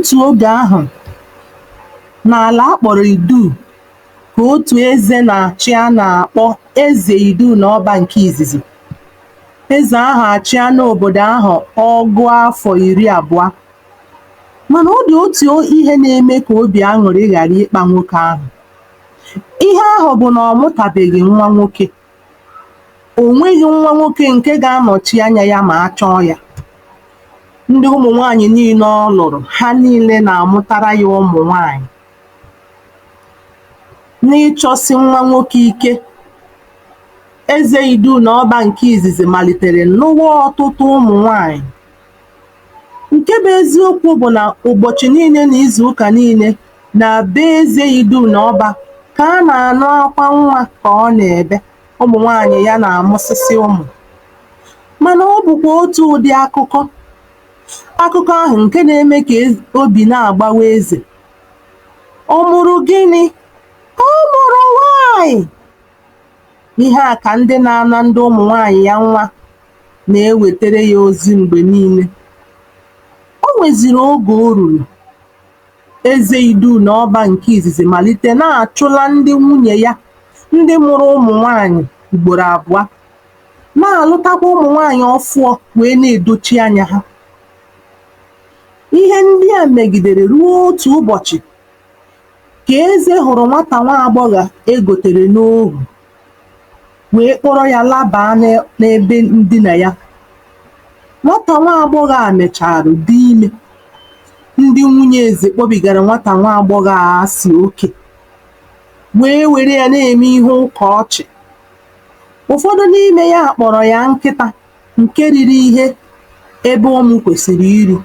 N'otu oge ahụ, n'ala akpọrọ Idu, ka otu eze na-achị a na-akpọ Eze Idu n'Ọba nke izizi. Eze ahụ achịa n'obodo ahụ ọgụ afọ 20. Mana ọ dị otu ihe na-eme ka obi aṅụrị ghara ịkpa nwoke ahụ. Ihe ahụ bụ na ọ mụtabeghị nwa nwoke. O nweghị nwa nwoke nke ga-anọchi anya ya ma a chọọ ya. Ndị ụmụ nwanyị niile ọ lụrụ, ha niile na-amụtara ya ụmụ nwanyị. N'ịchọsi nwa nwoke ike, Eze Idu n'Ọba nke izizi malitere lụwa ọtụtụ ụmụ nwanyị. Nke bụ eziokwu bụ na ụbọchị niile na izu ụka niile, na be Eze Idu n'Ọba ka a na-anụ akwa nwa ka ọ na-ebe. Ụmụ nwanyị ya na-amụsịsị ụmụ. Mana ọ bụkwa otu ụdị akụkọ. Akụkọ ahụ nke na-eme ka obi na-agbawa eze. Ọ mụrụ gịnị? Ọ mụrụ nwanyị! Ihe a ka ndị na-ana ndị ụmụ nwanyị ya nwa na-ewetara ya ozi mgbe niile. O nweziri oge o ruru, Eze Idu n'Ọba nke izizi malite na-achụla ndị nwunye ya ndị mụrụ ụmụ nwanyị ugboro 2, na-alụtakwa ụmụ nwanyị ọfụọ wee na-edochi anya ha. Ihe ndị a megidere ruo otu ụbọchị ka eze hụrụ nwata nwa agbọghọ egotere n'ohu, wee kpọrọ ya labaa n'ebe ndina ya. Nwata nwa agbọghọ a mechara dị ime. Ndị nwunye eze kpọbigara nwata nwa agbọghọ a asị oke, wee were ya na-eme ihe ụka ọchị. Ụfọdụ n'ime ya kpọrọ ya nkịta nke riri ihe ebe ụmụ kwesịrị iri.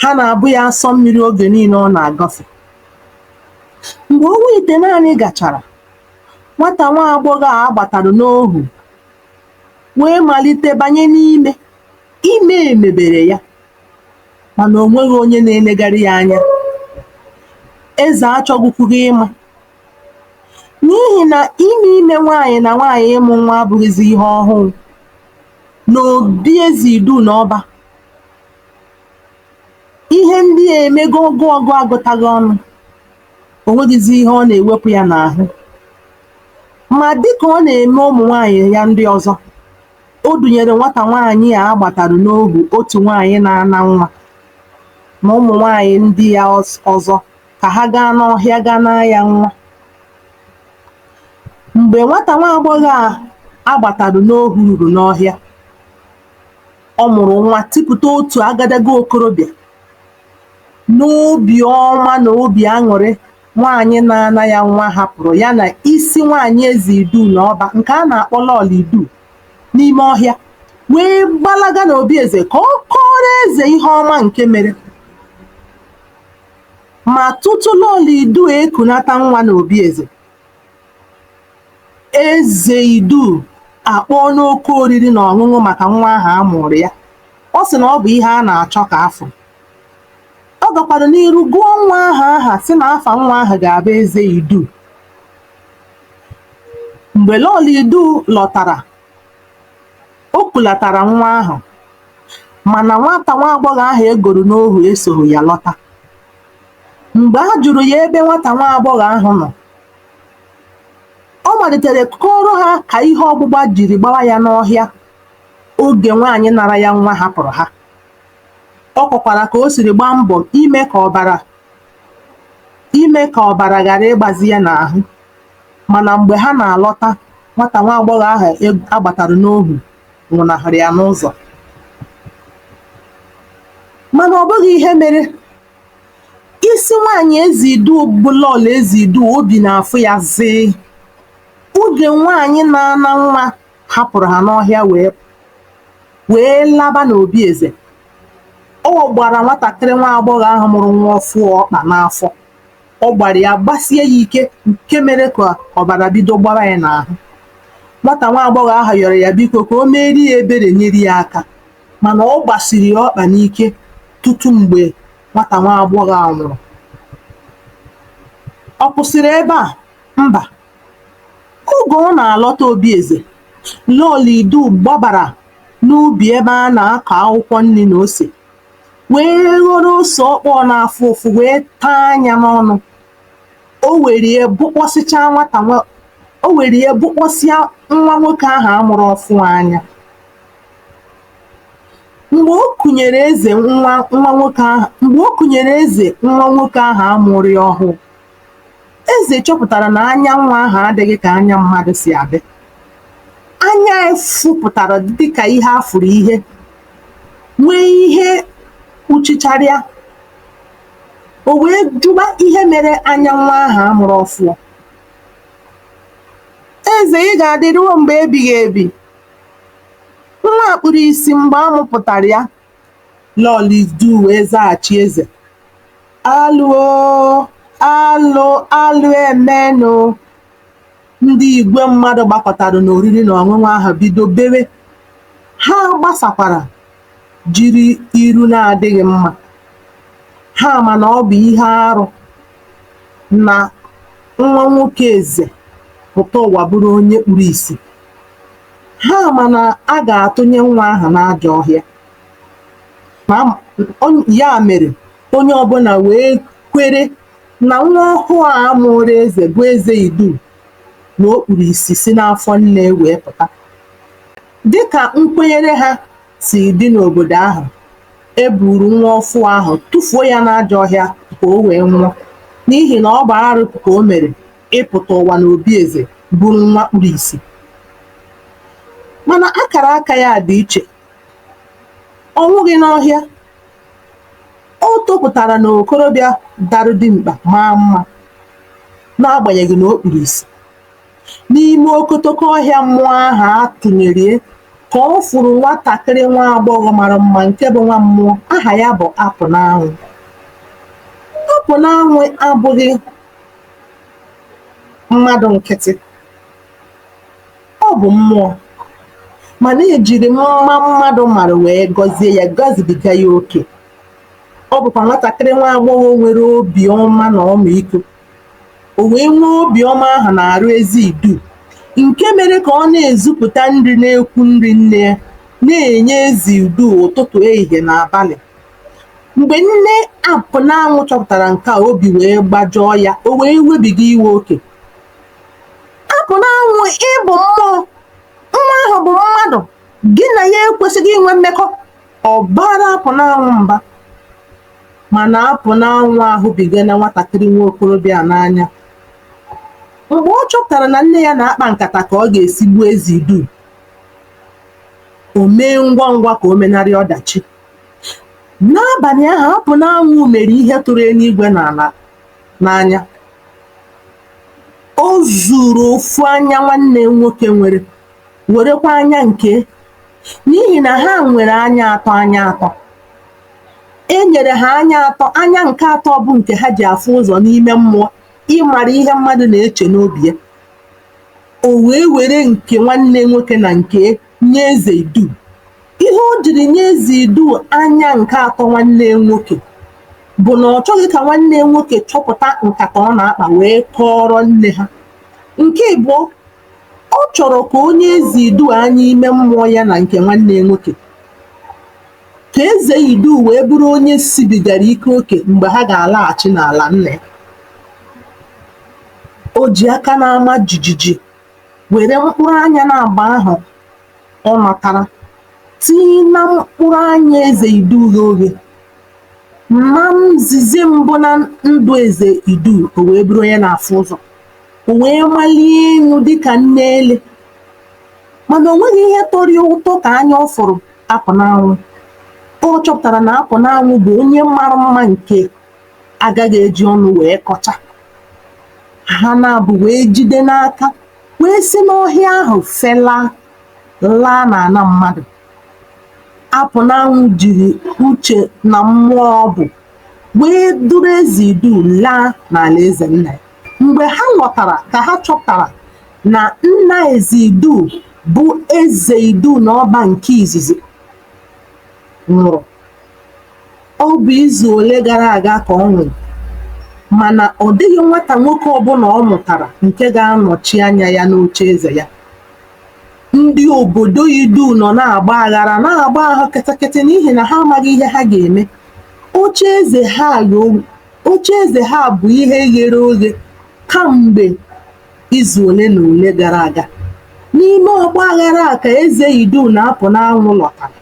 Ha na-abụ ya asọ mmiri oge niile ọ na-agafe. Mgbe ọnwa itenaanị gachara, nwata nwa agbọghọ a gbatara n'ohu wee malite banye n'ime. Ime emebere ya, mana o nweghị onye na-elegara ya anya. Eze achọghịkwughị ịma, n'ihi na ime nwaanyị na nwaanyị ịmụ nwa abụghịzi ihe ọhụụ. N'obi Eze Idu n'Ọba, ihe ndị a emego ọgụ agụtaghị ọnụ. O nweghịzi ihe ọ na-ewepụ ya n'ahụ. Ma dịka ọ na-eme ụmụ nwanyị ya ndị ọzọ, o dunyere nwata nwaanyị a gbatara n'ohu otu nwaanyị na-ana nwa na ụmụ nwanyị ndị ya ọzọ ka ha gaa n'ọhịa gaa na ya nwa. Mgbe nwata nwa agbọghọ a gbatara n'ohu ruru n'ọhịa, ọ mụrụ nwa, tipụta otu agadaga okorobịa. N'obi ọma na obi aṅụrị, nwaanyị na-ana ya nwa hapụrụ ya na isi nwaanyị Eze Idu n'Ọba nke a na-akpọ Lọlọ Idu n'ime ọhịa, wee gbalaga n'obi eze ka ọ kọrọ eze ihe ọma nke mere. Ma tutu Lọlọ Idu ekunata nwa n'obi eze, Eze Idu akpọọ n'oke oriri na ọṅụṅụ maka nwa ahụ a mụrụ ya. Ọ sị na ọ bụ ihe a na-achọ ka afọ. Ọ gakwara n'iru gụọ nwa ahụ aha sị na afa nwa ahụ ga-abụ Eze Idu. Mgbe Lọlọ Idu lọtara, o kulatara nwa ahụ, mana nwata nwa agbọghọ ahụ egoro n'ohu esoghị ya lọta. Mgbe a jụrụ ya ebe nwata nwa agbọghọ ahụ nọ, ọ malitere kọrọ ha ka ihe ọgbụgba jiri gbawa ya n'ọhịa oge nwaanyị nara ya nwa hapụrụ ha. Ọ kọkwara ka o siri gbaa mbọ ime ka ọbara ghara ịgbazi ya n'ahụ. Mana mgbe ha na-alọta, nwata nwa agbọghọ ahụ agbatara n'ohu nwụnahụrụ ya n'ụzọ. Mana ọ bụghị ihe mere. Isi nwaanyị Eze Idu bụ Lọlọ Eze Idu obi na-afụ ya zii. Oge nwaanyị na-ana nwa hapụrụ ha n'ọhịa wee laba n'obi eze. Ọ gbara nwatakịrị nwa agbọghọ ahụ mụrụ nwa ọfụ ọkpa n'afọ. Ọ gbara ya gbasie ya ike nke mere ka ọbara bido gbara ya n'ahụ. Nwata nwa agbọghọ ahụ yọrọ ya biko ka o meeri ya ebere, nyere ya aka, mana ọ gbasiri ya ọkpa n'ike tutu mgbe nwata nwa agbọghọ a nwụrụ. Ọ kwụsịrị ebe a? Mba. Oge ọ na-alọta obi eze, Lọlọ Idu gbabara n'ubi ebe a na-akọ akwụkwọ nri na ose. wee ghọrọ ose ọkpọọ na-afụ ụfụ wee taa anya n'ọnụ. O were bụkpọsịa nwa nwoke ahụ amụrụ ọfụ anya. Mgbe o kunyere eze nwa nwoke ahụ amụrụ ọhụụ, eze chọpụtara na anya nwa ahụ adịghị ka anya mmadụ si adị. Anya efupụtara dịka ihe afụrụ ihe, nwee ihe kpuchichara ya. O wee jụba ihe mere anya nwa ahụ amụrụ ọfụ. Eze, ị ga-adị ruo mgbe ebighị ebi. Nwa kpuru isi mgbe a mụpụtara ya. Lọlidu wee zaghachi eze, alụ emenụ. Ndị igwe mmadụ gbakọtara n'oriri na ọṅụṅụ ahụ bido bewe. Ha gbasakwara jiri iru na-adịghị mma. Ha ma na ọ bụ ihe arụ na nwa nwoke eze pụta ụwa bụrụ onye kpuru isi. Ha ma na a ga-atụnye nwa ahụ n'ajọ ọhịa. Ya mere onye ọbụla wee kwere na nwa ọhụụ a mụrụ eze bụ eze Idu na o kpuru isi si n'afọ nne wee pụta. Dịka nkwenyere ha si dị n'obodo ahụ, e buru nwa ọfụ ahụ tụfuo ya n'ajọ ọhịa ka o wee nwụọ, n'ihi na ọ bụ arụ ka o mere ịpụta ụwa n'obi eze bụrụ nwa kpuru isi. Mana akara aka ya dị iche. Ọ nwụghị n'ọhịa. O topụtara na okorobịa dara dimkpa maa mma, n'agbanyeghị na o kpuru isi. N'ime okotoko ọhịa mmụọ ahụ atụnyere ka ọ fụrụ nwatakịrị nwa agbọghọ mara mma nke bụ nwa mmụọ. Aha ya bụ Apụnanwụ. Apụnanwụ abụghị mmadụ nkịtị. Ọ bụ mmụọ, mana ejiri mma mmadụ mara wee gọzie ya, gazibiga ya oke. Ọ bụkwa nwatakịrị nwa agbọghọ nwere obiọma na ọmịiko. O wee nwee obiọma ahụ na-arụ ezi Idu, nke mere ka ọ na-ezupụta nri na-ekwu nri nne ya, na-enye ezi Idu ụtụtụ, ehihie na abalị. Mgbe nne Apụnanwụ chọpụtara nke a, obi wee gbajọọ ya. O wee webiga iwe oke. Apụnanwụ, ịbụ mmụọ, nwa ahụ bụ mmadụ, gị na ya ekwesịghị inwe mmekọ. Ọ bara Apụnanwụ mba. Mana Apụnanwụ ahụbiga na nwatakịrị nwa okorobịa n'anya. Mgbe ọ chọpụtara na nne ya na-akpa nkata ka ọ ga-esi gbuo eze Idu, o mee ngwa ngwa ka o menarị ọdachi. N'abalị ahụ, Apụnanwụ mere ihe tụrụ eluigwe na ala n'anya. O zuru ofu anya nwanne nwoke werekwa anya nke, n'ihi na ha nwere anya atọ. E nyere ha anya atọ. Anya nke atọ bụ nke ha ji afụ ụzọ n'ime mmụọ, ịmara ihe mmadụ na-eche n'obi ya. O wee were nke nwanne nwoke na nke nye eze Idu. Ihe o jiri nye eze Idu anya nke atọ nwanne nwoke bụ na ọ chọghị ka nwanne nwoke chọpụta nkata ọ na-akpa wee kọọrọ nne ha. Nke abụọ, ọ chọrọ ka onye eze Idu anya ime mmụọ ya na nke nwanne nwoke, ka eze Idu wee bụrụ onye sibigara ike oke mgbe ha ga-alaghachi n'ala nna ya. O ji aka na-ama jijiji were mkpụrụ anya na-agba ahụ ọ natara tinye na mkpụrụ anya eze Idu oghe. Na nzizi mbụ na ndụ eze Idu, o wee bụrụ onye na-afụ ụzọ. O wee malie enu dịka nne ele. Mana o nweghị ihe tọrọ ya ụtọ ka anya ọ fụrụ Apụnanwụ. Ọ chọpụtara na Apụnanwụ bụ onye mara mma nke agaghị eji ọnụ wee kọcha. Ha na-abụ wee jide n'aka wee si n'ọhịa ahụ felaa, laa n'ala mmadụ. Apụnanwụ jiri uche na mmụọ ọ bụ wee duru eze Idu laa n'ala eze nna ya. Mgbe ha lọtara ka ha chọpụtara na nna eze Idu bụ eze Idu na ọba nke izizi nwụrụ. Ọ bụ izu ole gara aga ka ọ nwụrụ, mana ọ dịghị nwata nwoke ọbụla ọ mụtara nke ga-anọchi anya ya n'oche eze ya. Ndị obodo Idu nọ na-agba aghara, na-agba ahụ kịtịkịtị n'ihi na ha amaghị ihe ha ga-eme. oche eze ha bụ ihe ghere oghe kamgbe izu ole na ole gara aga. N'ime ọgba aghara a ka eze Idu na-apụ n'anwụ lọtara.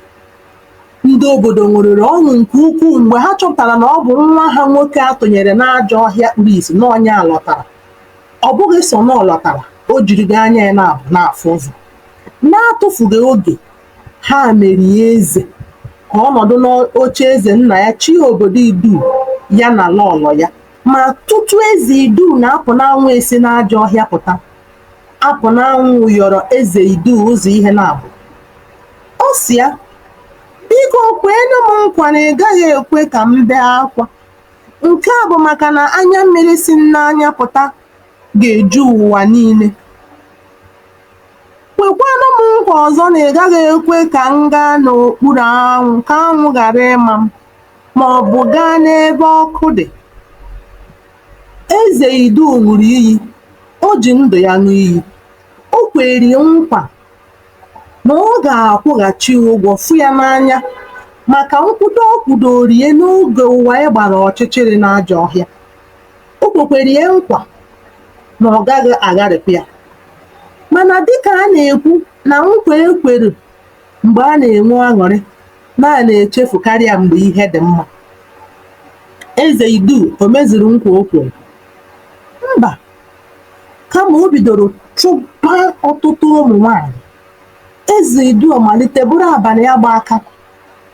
Ndị obodo ṅụrịrị ọṅụ nke ukwuu mgbe ha chọpụtara na ọ bụ nwa ha nwoke atụnyere n'ajọ ọhịa kpuru ìsì n'ọnya lọtara. Ọ bụghị sọ na ọ lọtara, o jiri gị anya ya na-afụ ụzọ. Na-atụfughị oge, ha mere ya eze ka ọ nọdụ n'oche eze nna ya chi obodo Idu ya na lọlọ ya. Ma tutu eze Idu na-apụ n'anwụ esi n'ajọ ọhịa pụta, apụ n'anwụ yọrọ eze Idu ụzọ ihe na-abụ. Ọ sị ya, biko kweenu m nkwa na ị gaghị ekwe ka m bee akwa. Nke a bụ maka na anya mmiri si n'anya pụta ga-eju ụwa niile. Kwekwanụ m nkwa ọzọ na ị gaghị ekwe ka m gaa n'okpuru anwụ ka anwụ ghara ịma m, ma ọ bụ gaa n'ebe ọkụ dị. Eze Idu ṅụrụ iyi, o ji ndụ ya ṅụọ iyi. O kwere nkwa na ọ ga-akwụghachi ụgwọ fụ ya n'anya maka nkwụdo ọ kwụdoro ya n'oge ụwa ya gbara ọchịchịrị n'ajọ ọhịa. O kwekwere ya nkwa na ọ gaghị agharịpụ ya. Mana dịka a na-ekwu na nkwa ekwere mgbe a na-enwe aṅụrị na-echefu karịa mgbe ihe dị mma. Eze Idu o mezuru nkwa o kwere? Mba, kama o bidoro chụba ọtụtụ ụmụ nwanyị. Eze Idu malite bụrụ abalị ya gba aka.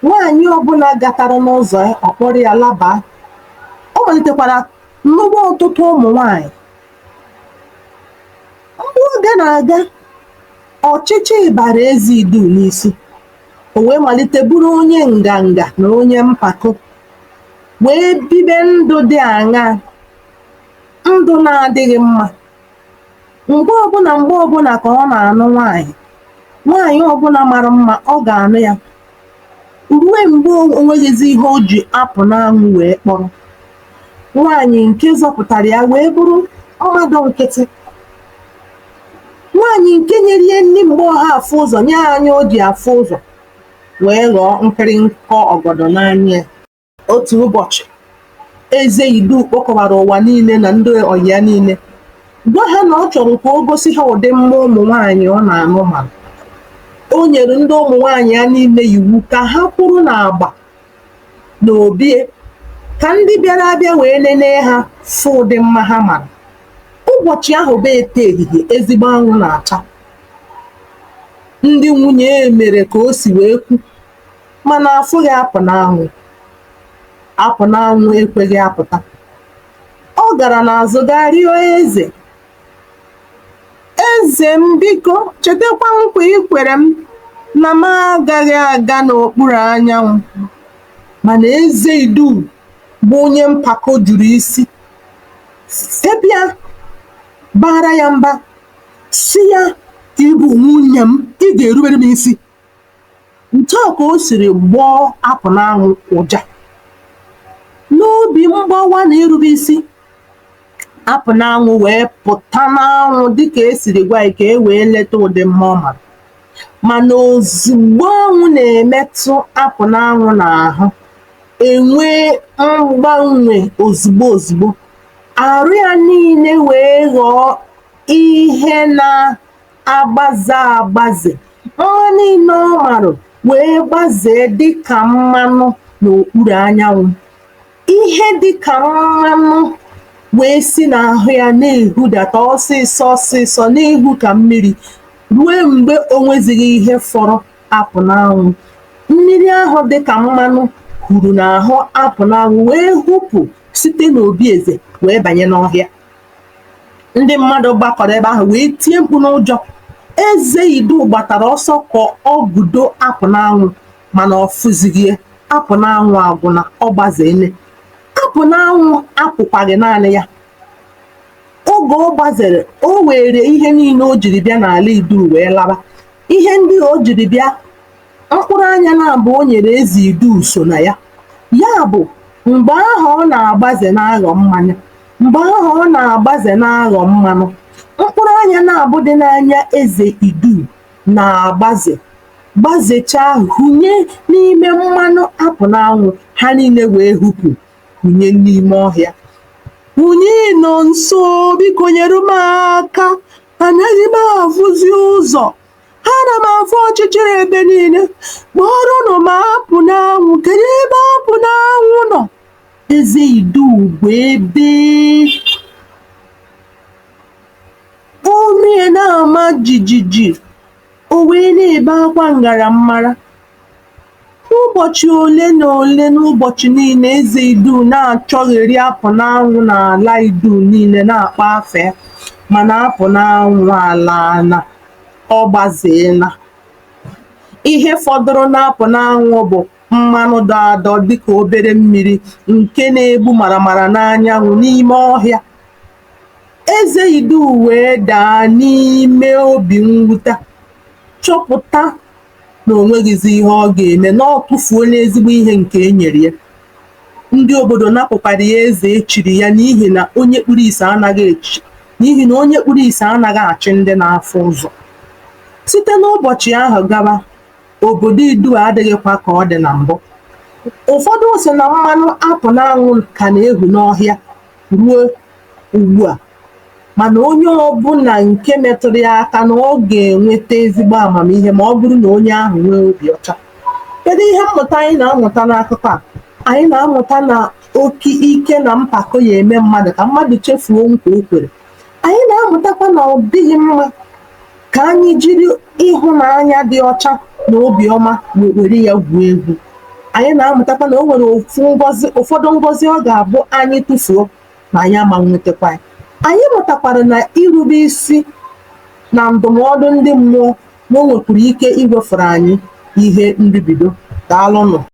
Nwaanyị ọbụla gatara n'ụzọ ya ọ kpọrọ ya laba. Ọ malitekwara nnukwu ọtụtụ ụmụ nwanyị. Mgbe oge na-aga, ọchịchị bara eze Idu n'isi. O wee malite bụrụ onye nganga na onye mpako, wee bibe ndụ dị aṅaa, ndụ na-adịghị mma. Mgbe ọbụla ka ọ na-anụ nwaanyị ọbụla mara mma ọ ga-anụ ya, ruo mgbe o nweghịzi ihe o ji apụ n'anwụ wee kpọrọ. Nwaanyị nke zọpụtara ya wee bụrụ mmadụ nkịtị. Nwaanyị nke nyere ihe nri mgbe ọha afụ ụzọ nye anya o ji afụ ụzọ, wee ghọọ nkịrịnkọ ọgọdọ n'anya ya. Otu ụbọchị, eze Idu kpọkọbara ụwa niile na ndị ọyị ya niile, gwa ha na ọ chọrọ ka o gosi ha ụdị mma ụmụ nwaanyị ọ na-anụ. Ma o nyere ndị ụmụ nwaanyị ya niile iwu ka ha kwụrụ n'agba na obie ka ndị bịara abịa wee lelee ha fụ ụdị mma ha mara. Ụbọchị ahụ bụ ete ehihie, ezigbo anwụ na-acha. Ndị nwunye mere ka o si wee kwu, mana afụghị apụ n'anwụ ekweghị apụta. Ọ gara n'azụ gaa rịọ eze, eze m biko chetakwa nkwa i kwere m na m agaghị aga n'okpuru anyanwụ. Mana eze Idu bụ onye mpako juru isi, sepịa bara ya mba, si ya, ị bụ nwunye m, ị ga-erubere m isi. Nke a ka o siri gbọọ apụ n'anwụ ụja. N'obi mgbawa na irube isi, apụ n'anwụ wee pụta n'anwụ dịka esiri gwa ya ka e wee leta ụdị mma ọ mara. Mana ozugbo anwụ na-emetụ apụ n'anwụ n'ahụ, enwee mgbanwe ozugbo. Arụ ya niile wee ghọọ ihe na-agbaze. Ọnwa niile ọ marụ wee gbazee dịka mmanụ n'okpuru anyanwụ. Ihe dịka mmanụ wee si n'ahụ ya na-ehudata ọsịsọ n'ihu ka mmiri, ruo mgbe o nwezighị ihe fọrọ apụ n'anwụ. Mmiri ahụ dịka mmanụ huru n'ahụ apụ n'anwụ wee hụpụ site n'obi eze wee banye n'ọhịa. Ndị mmadụ gbakọrọ ebe ahụ wee tie mkpu n'ụjọ. Eze Idu gbatara ọsọ ka ọ gudo apụ n'anwụ, mana ọ fụzighị apụ n'anwụ agwụna, ọ gbazeele. Apụ n'anwụ apụkwaghị naanị ya. Oge ọ gbazere, o were ihe niile o jiri bịa n'ala Idu wee laba. Ihe ndị o jiri bịa, mkpụrụ anya na-abụ o nyere eze Idu so na ya. Ya bụ, mgbe ahụ ọ na-agbaze n'aghọ mmanụ, mkpụrụ anya na-abụ dị n'anya eze Idu na-agbaze gbazechaa hụnye n'ime mmanụ apụ n'anwụ, ha niile wee hụpụ hụnye n'ime ọhịa. Unu nọ nso, biko nyere m aka, anaghị m afụzi ụzọ, ana m afụ ọchịchịrị ebe niile, kpọrọnụ m apụ n'anwụ, kedu ebe apụ n'anwụ nọ? Eze Idugwu ebe olu ya na-ama jijiji, o wee na-ebe akwa ngarammara. N'ụbọchị ole na ole n'ụbọchị niile, Eze Idugwu na-achọgheri apụ n'anwụ n'ala Idugwu niile na-akpọ afa ya, mana apụ n'anwụ ala na ọ gbazeela. Ihe fọdụrụ na-apụ n'anwụ bụ mmanụ dọ adọ dịka obere mmiri nke na-egbu maramara n'anyanwụ n'ime ọhịa. Eze Idugwu wee daa n'ime obi mwute, chọpụta na o nweghịzi ihe ọ ga-eme, na ọ tụfuola ezigbo ihe nke e nyere ya. Ndị obodo napụkwara ya eze echiri ya n'ihi na onye kpuru ise anaghị achị ndị na-afụ ụzọ. Site n'ụbọchị ahụ gaba, obodo Idugwu adịghịkwa ka ọ dị na mbụ. Ụfọdụ sị na mmanụ apụ n'anwụ ka na-ehu n'ọhịa ruo ugbu a, mana onye ọbụla nke metụrụ ya aka na ọ ga-enweta ezigbo amamihe ma ọ bụrụ na onye ahụ nwee obi ọcha. Kedu ihe mmụta anyị na-amụta n'akụkọ a? Anyị na-amụta na oke ike na mpako ya eme mmadụ ka mmadụ chefuo nkwa o kwere. Anyị na-amụtakwa na ọ dịghị mma ka anyị jiri ịhụnanya dị ọcha na obiọma were ya gwuo egwu. Anyị na-amụtakwa na o nwere ụfọdụ ngọzi ọ ga-abụ anyị tụfuo ma anyị ama nwetakwa ya. Anyị mụtakwara na irube isi na ndụmọdụ ndị mmụọ na o nwekwara ike iwefuru anyị ihe nribido. Daalụnụ.